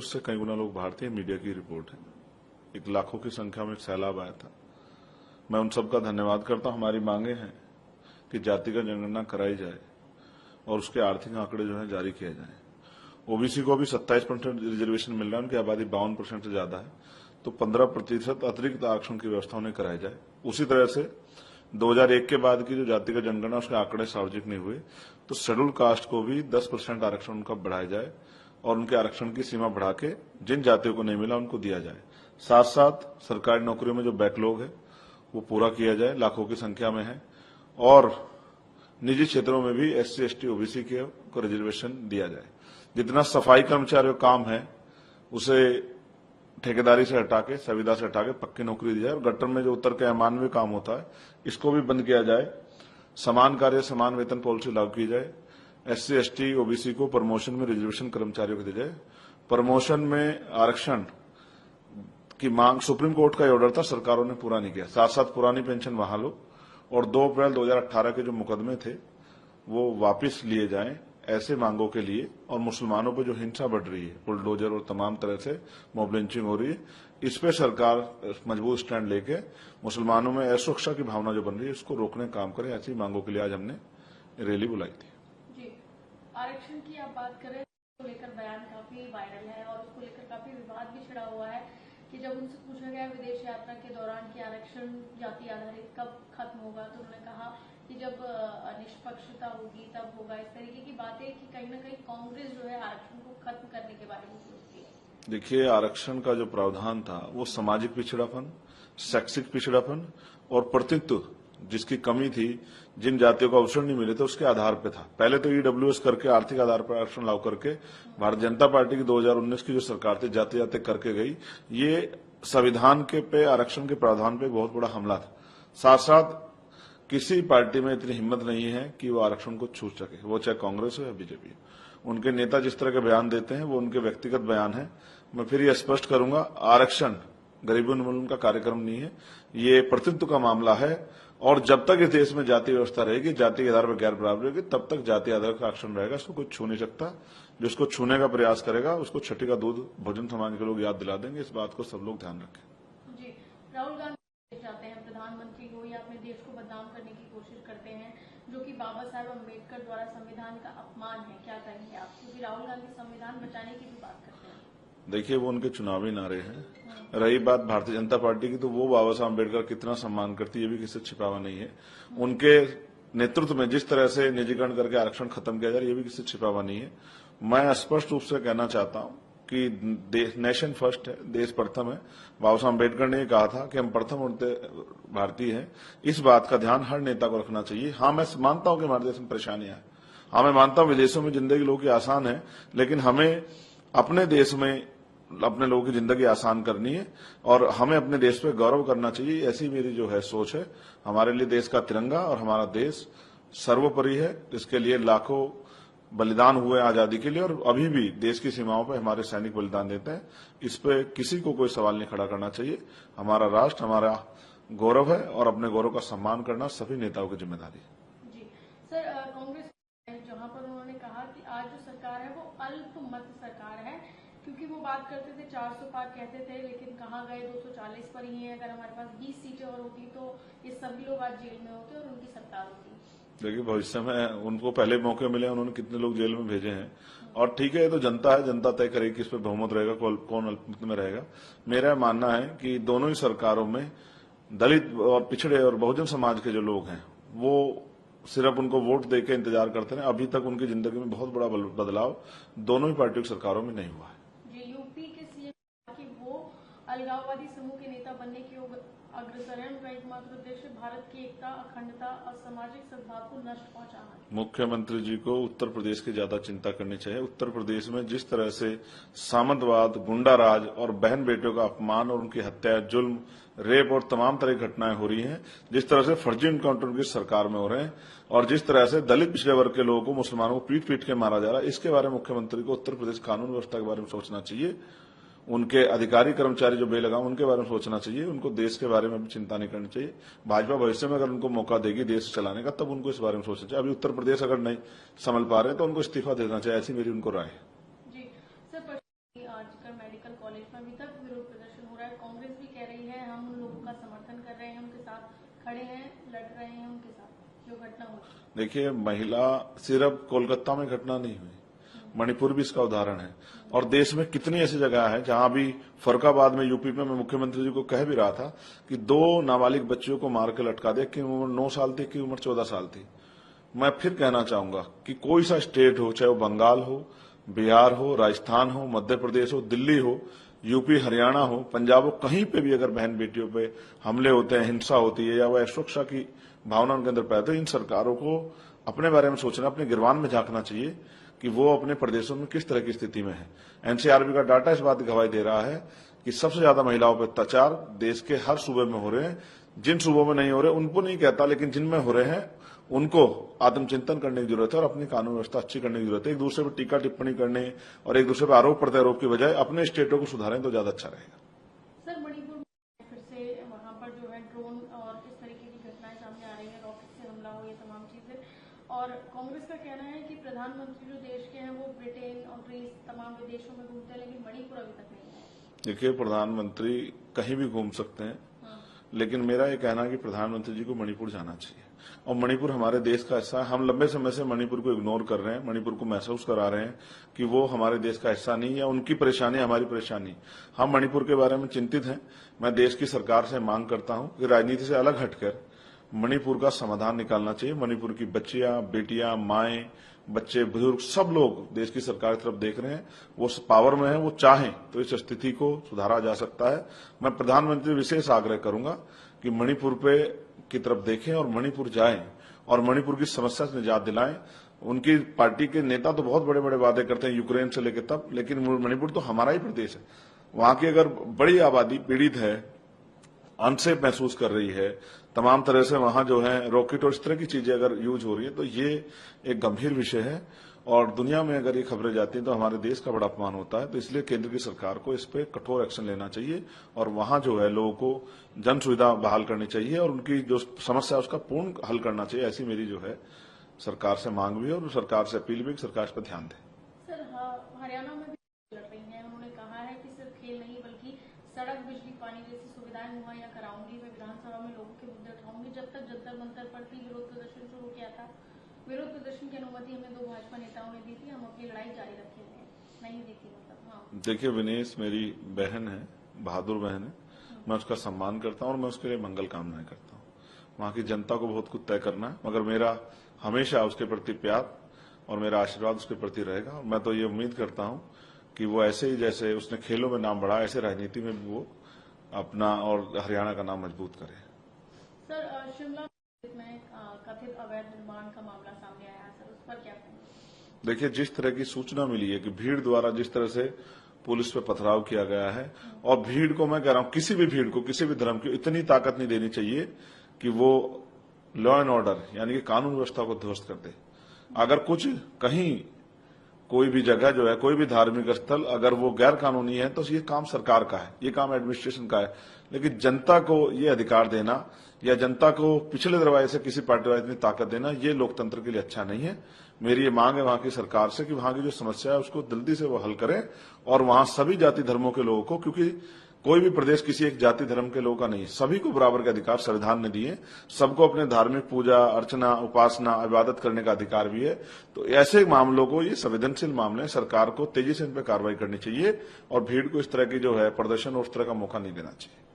उससे कई गुना लोग बाहर थे। मीडिया की रिपोर्ट है। एक लाखों की संख्या में एक सैलाब आया था। मैं उन सबका धन्यवाद करता हूं। हमारी मांगे हैं कि जाति का जनगणना कराई जाए और उसके आर्थिक आंकड़े जो है जारी किए जाए। ओबीसी को भी 27% रिजर्वेशन मिल रहा है, उनकी आबादी 52% से ज्यादा है, तो 15% अतिरिक्त आरक्षण की व्यवस्था उन्हें कराई जाए। उसी तरह से 2001 के बाद की जो जाति का जनगणना उसके आंकड़े सार्वजनिक नहीं हुए, तो शेड्यूल कास्ट को भी 10% आरक्षण उनका बढ़ाया जाए और उनके आरक्षण की सीमा बढ़ा के जिन जातियों को नहीं मिला उनको दिया जाए। साथ साथ सरकारी नौकरियों में जो बैकलॉग है वो पूरा किया जाए, लाखों की संख्या में है, और निजी क्षेत्रों में भी SC ST OBC को रिजर्वेशन दिया जाए। जितना सफाई कर्मचारियों का काम है उसे ठेकेदारी से हटा के, संविदा से हटा के पक्की नौकरी दी जाए, और गटर में जो उतर के अमानवीय काम होता है इसको भी बंद किया जाए। समान कार्य समान वेतन पॉलिसी लागू की जाए। SC ST OBC को प्रमोशन में रिजर्वेशन कर्मचारियों को दी जाए। प्रमोशन में आरक्षण की मांग, सुप्रीम कोर्ट का ऑर्डर था, सरकारों ने पूरा नहीं किया। साथ साथ पुरानी पेंशन बहाल और 2 अप्रैल 2018 के जो मुकदमे थे वो वापस लिए जाएं ऐसे मांगों के लिए। और मुसलमानों पर जो हिंसा बढ़ रही है, बुलडोजर और तमाम तरह से मॉब लिंचिंग हो रही है, इस पे सरकार मजबूत स्टैंड लेके मुसलमानों में असुरक्षा की भावना जो बन रही है उसको रोकने का काम करे। ऐसी मांगों के लिए आज हमने रैली बुलाई थी। जी, आरक्षण की आप बात करें तो लेकर बयान काफी वायरल है और उसको लेकर काफी विवाद भी छिड़ा हुआ है कि जब उनसे पूछा गया विदेश यात्रा के दौरान कि आरक्षण जाति आधारित कब खत्म होगा, तो उन्होंने कहा कि जब निष्पक्षता होगी तब होगा। इस तरीके की बातें कि कहीं ना कहीं कांग्रेस जो है आरक्षण को खत्म करने के बारे में सोचती है। देखिए, आरक्षण का जो प्रावधान था वो सामाजिक पिछड़ापन, शैक्षिक पिछड़ापन और प्रतिनिधित्व जिसकी कमी थी, जिन जातियों को अवसर नहीं मिले थे उसके आधार पे था। पहले तो EWS करके आर्थिक आधार पर आरक्षण लागू करके भारतीय जनता पार्टी की 2019 की जो सरकार थी जाति जाति करके गई। ये संविधान के पे आरक्षण के प्रावधान पे बहुत बड़ा हमला था। साथ साथ किसी पार्टी में इतनी हिम्मत नहीं है कि वो आरक्षण को छू सके, वो चाहे कांग्रेस हो या बीजेपी हो। उनके नेता जिस तरह के बयान देते हैं वो उनके व्यक्तिगत बयान है। मैं फिर ये स्पष्ट करूंगा, आरक्षण गरीबी उन्मूलन का कार्यक्रम नहीं है, ये प्रतिनिधित्व का मामला है। और जब तक इस देश में जाति व्यवस्था रहेगी, जाति के आधार पर गैर बराबरी रहेगी, तब तक जाति आधार का आरक्षण रहेगा। इसको कोई छू नहीं सकता। जिसको छूने का प्रयास करेगा उसको छठी का दूध बहुजन समाज के लोग याद दिला देंगे। इस बात को सब लोग ध्यान रखें। जी, राहुल गांधी चाहते हैं प्रधानमंत्री को या अपने देश को बदनाम करने की कोशिश करते हैं, जो कि बाबा साहब अम्बेडकर द्वारा संविधान का अपमान है। क्या कहेंगे आप? क्योंकि राहुल गांधी संविधान बचाने की भी बात करते हैं। देखिए, वो उनके चुनावी नारे हैं। रही बात भारतीय जनता पार्टी की, तो वो बाबा साहब अम्बेडकर कितना सम्मान करती है ये भी किसी से छिपावा नहीं है। उनके नेतृत्व में जिस तरह से निजीकरण करके आरक्षण खत्म किया जा रहा है ये भी किसी से छिपावा नहीं है। मैं स्पष्ट रूप से कहना चाहता हूं कि नेशन फर्स्ट है, देश प्रथम है। बाबा साहब अम्बेडकर ने कहा था कि हम प्रथम भारतीय हैं। इस बात का ध्यान हर नेता को रखना चाहिए। हाँ, मैं मानता हूं कि हमारे देश में परेशानियां हैं। हाँ, मैं मानता हूं विदेशों में जिंदगी लोगों की आसान है, लेकिन हमें अपने देश में अपने लोगों की जिंदगी आसान करनी है और हमें अपने देश पे गौरव करना चाहिए। ऐसी मेरी जो है सोच है। हमारे लिए देश का तिरंगा और हमारा देश सर्वोपरि है। इसके लिए लाखों बलिदान हुए आजादी के लिए, और अभी भी देश की सीमाओं पर हमारे सैनिक बलिदान देते हैं। इस पे किसी को कोई सवाल नहीं खड़ा करना चाहिए। हमारा राष्ट्र हमारा गौरव है और अपने गौरव का सम्मान करना सभी नेताओं की जिम्मेदारी है। जी सर, कांग्रेस जहां पर उन्होंने कहा कि आज जो सरकार है वो अल्पमत सरकार है, क्योंकि वो बात करते थे 400 पार कहते थे, लेकिन कहाँ गए 240 पर ही है। अगर हमारे पास 20 सीटें और होती तो ये सभी लोग आज जेल में होते और उनकी सरकार होती। देखिए, भविष्य में उनको पहले मौके मिले, उन्होंने कितने लोग जेल में भेजे हैं। और ठीक है, ये तो जनता है, जनता तय करेगी किस पे बहुमत रहेगा, कौन अल्पमत में रहेगा। मेरा मानना है कि दोनों ही सरकारों में दलित और पिछड़े और बहुजन समाज के जो लोग हैं वो सिर्फ उनको वोट देके इंतजार करते हैं। अभी तक उनकी जिंदगी में बहुत बड़ा बदलाव दोनों ही पार्टियों की सरकारों में नहीं हुआ है। यूपी के सीएम कि वो अलगाववादी समूह के नेता बनने की ओर अग्रसर है। उनका एकमात्र उद्देश्य भारत की एकता, अखंडता और सामाजिक सद्भाव को नष्ट पहुंचाना है। मुख्यमंत्री जी को उत्तर प्रदेश की ज्यादा चिंता करनी चाहिए। उत्तर प्रदेश में जिस तरह से सामंतवाद, गुंडाराज और बहन बेटियों का अपमान और उनकी हत्या, जुल्म, रेप और तमाम तरह की घटनाएं हो रही हैं, जिस तरह से फर्जी इनकाउंटर उनकी सरकार में हो रहे हैं और जिस तरह से दलित पिछड़े वर्ग के लोगों को, मुसलमानों को पीट पीट के मारा जा रहा है, इसके बारे में मुख्यमंत्री को उत्तर प्रदेश कानून व्यवस्था के बारे में सोचना चाहिए। उनके अधिकारी कर्मचारी जो बेलगाम उनके बारे में सोचना चाहिए। उनको देश के बारे में भी चिंता नहीं करनी चाहिए। भाजपा भविष्य में अगर उनको मौका देगी देश चलाने का, तब उनको इस बारे में सोचना चाहिए। अभी उत्तर प्रदेश अगर नहीं संभल पा रहे तो उनको इस्तीफा देना चाहिए। ऐसी मेरी उनको राय है। जी सर, आज मेडिकल कॉलेज में अभी तक विरोध प्रदर्शन हो रहा है। कांग्रेस भी कह रही है हम उन लोगों का समर्थन कर रहे हैं, उनके साथ खड़े हैं, लड़ रहे हैं उनके साथ जो घटना हुई। देखिए, महिला सिर्फ कोलकाता में घटना नहीं हुई, मणिपुर भी इसका उदाहरण है। और देश में कितनी ऐसी जगह है जहां भी फरुखाबाद में यूपी में मैं मुख्यमंत्री जी को कह भी रहा था कि 2 नाबालिग बच्चियों को मार के लटका दिया कि उम्र 9 साल थी, की उम्र 14 साल थी। मैं फिर कहना चाहूंगा कि कोई सा स्टेट हो, चाहे वो बंगाल हो, बिहार हो, राजस्थान हो, मध्य प्रदेश हो, दिल्ली हो, यूपी, हरियाणा हो, पंजाब हो, कहीं पे भी अगर बहन बेटियों पे हमले होते हैं, हिंसा होती है या वह असुरक्षा की भावना उनके अंदर पैदा, तो इन सरकारों को अपने बारे में सोचना, अपने गिरवान में झांकना चाहिए कि वो अपने प्रदेशों में किस तरह की स्थिति में है। एनसीआरबी का डाटा इस बात की गवाही दे रहा है कि सबसे ज्यादा महिलाओं पर अत्याचार देश के हर सूबे में हो रहे हैं। जिन सूबों में नहीं हो रहे उनको नहीं कहता, लेकिन जिनमें हो रहे हैं उनको आत्मचिंतन करने की जरूरत है और अपनी कानून व्यवस्था अच्छी करने की जरूरत है। एक दूसरे पर टीका टिप्पणी करने और एक दूसरे पर आरोप प्रत्यारोप की बजाय अपने स्टेटों को सुधारें तो ज्यादा अच्छा रहेगा। सर, मणिपुर में फिर से वहां पर जो है ड्रोन और इस तरीके की घटनाएं सामने आ रही है, रॉकेट से हमला हो, ये तमाम चीजें, और कांग्रेस का कहना है कि प्रधानमंत्री जो देश के हैं वो ब्रिटेन और ग्रीस तमाम विदेशों में घूमते हैं, लेकिन मणिपुर अभी तक नहीं है। देखिए, प्रधानमंत्री कहीं भी घूम सकते हैं, लेकिन मेरा ये कहना है कि प्रधानमंत्री जी को मणिपुर जाना चाहिए। और मणिपुर हमारे देश का हिस्सा है। हम लंबे समय से मणिपुर को इग्नोर कर रहे हैं, मणिपुर को महसूस करा रहे हैं कि वो हमारे देश का हिस्सा नहीं है, उनकी परेशानी हमारी परेशानी। हम मणिपुर के बारे में चिंतित हैं। मैं देश की सरकार से मांग करता हूं कि राजनीति से अलग हटकर मणिपुर का समाधान निकालना चाहिए। मणिपुर की बच्चियां, बेटियां, माएं, बच्चे, बुजुर्ग सब लोग देश की सरकार की तरफ देख रहे हैं। वो पावर में है, वो चाहें तो इस स्थिति को सुधारा जा सकता है। मैं प्रधानमंत्री विशेष आग्रह करूंगा कि मणिपुर पे की तरफ देखें और मणिपुर जाएं और मणिपुर की समस्या से निजात दिलाएं। उनकी पार्टी के नेता तो बहुत बड़े बड़े वादे करते हैं यूक्रेन से लेकर तब, लेकिन मणिपुर तो हमारा ही प्रदेश है। वहां की अगर बड़ी आबादी पीड़ित है, अनसेफ महसूस कर रही है, तमाम तरह से वहां जो है रॉकेट और इस तरह की चीजें अगर यूज हो रही है, तो ये एक गंभीर विषय है और दुनिया में अगर ये खबरें जाती हैं तो हमारे देश का बड़ा अपमान होता है। तो इसलिए केंद्र की सरकार को इस पे कठोर एक्शन लेना चाहिए और वहां जो है लोगों को जन सुविधा बहाल करनी चाहिए और उनकी जो समस्या है उसका पूर्ण हल करना चाहिए। ऐसी मेरी जो है सरकार से मांग भी है और सरकार से अपील भी, सरकार इस पर ध्यान दे। सर, हरियाणा में भी लड़ रही हैं, उन्होंने कहा है कि सिर्फ खेल नहीं बल्कि सड़क, बिजली, पानी जैसी सुविधाएं मुहैया कराऊंगी। मैं विधानसभा में लोगों के मुद्दे उठाऊंगी। जब तक जंतर मंतर पर भी विरोध प्रदर्शन शुरू किया था, विरोध प्रदर्शन की अनुमति हमें 2 भाजपा नेताओं ने दी थी, हम अपनी लड़ाई जारी रखेंगे, नहीं दी थी मतलब। हाँ, देखिए, विनेश मेरी बहन है, बहादुर बहन है, मैं उसका सम्मान करता हूं और मैं उसके लिए मंगल कामनाएं करता हूं। वहां की जनता को बहुत कुछ तय करना है, मगर मेरा हमेशा उसके प्रति प्यार और मेरा आशीर्वाद उसके प्रति रहेगा। और मैं तो ये उम्मीद करता हूं कि वो ऐसे ही जैसे उसने खेलों में नाम बढ़ाया, ऐसे राजनीति में भी वो अपना और हरियाणा का नाम मजबूत करे। सर, शिमला में कथित अवैध निर्माण का मामला सामने आया है, सर उस पर क्या कहेंगे? देखिए, जिस तरह की सूचना मिली है कि भीड़ द्वारा जिस तरह से पुलिस पे पथराव किया गया है, और भीड़ को मैं कह रहा हूं किसी भी भीड़ को, किसी भी धर्म की इतनी ताकत नहीं देनी चाहिए कि वो लॉ एंड ऑर्डर यानी कि कानून व्यवस्था को ध्वस्त कर दे। अगर कुछ कहीं कोई भी जगह जो है, कोई भी धार्मिक स्थल अगर वो गैर कानूनी है तो ये काम सरकार का है, ये काम एडमिनिस्ट्रेशन का है। लेकिन जनता को ये अधिकार देना या जनता को पिछले दरवाजे से किसी पार्टी वाले इतनी ताकत देना, ये लोकतंत्र के लिए अच्छा नहीं है। मेरी ये मांग है वहां की सरकार से कि वहां की जो समस्या है उसको जल्दी से वो हल करें और वहां सभी जाति धर्मों के लोगों को, क्योंकि कोई भी प्रदेश किसी एक जाति धर्म के लोगों का नहीं, सभी को बराबर के अधिकार संविधान ने दिए। सबको अपने धार्मिक पूजा अर्चना, उपासना, इबादत करने का अधिकार भी है। तो ऐसे मामलों को, ये संवेदनशील मामले, सरकार को तेजी से इन पर कार्रवाई करनी चाहिए और भीड़ को इस तरह की जो है प्रदर्शन और उस तरह का मौका नहीं देना चाहिए।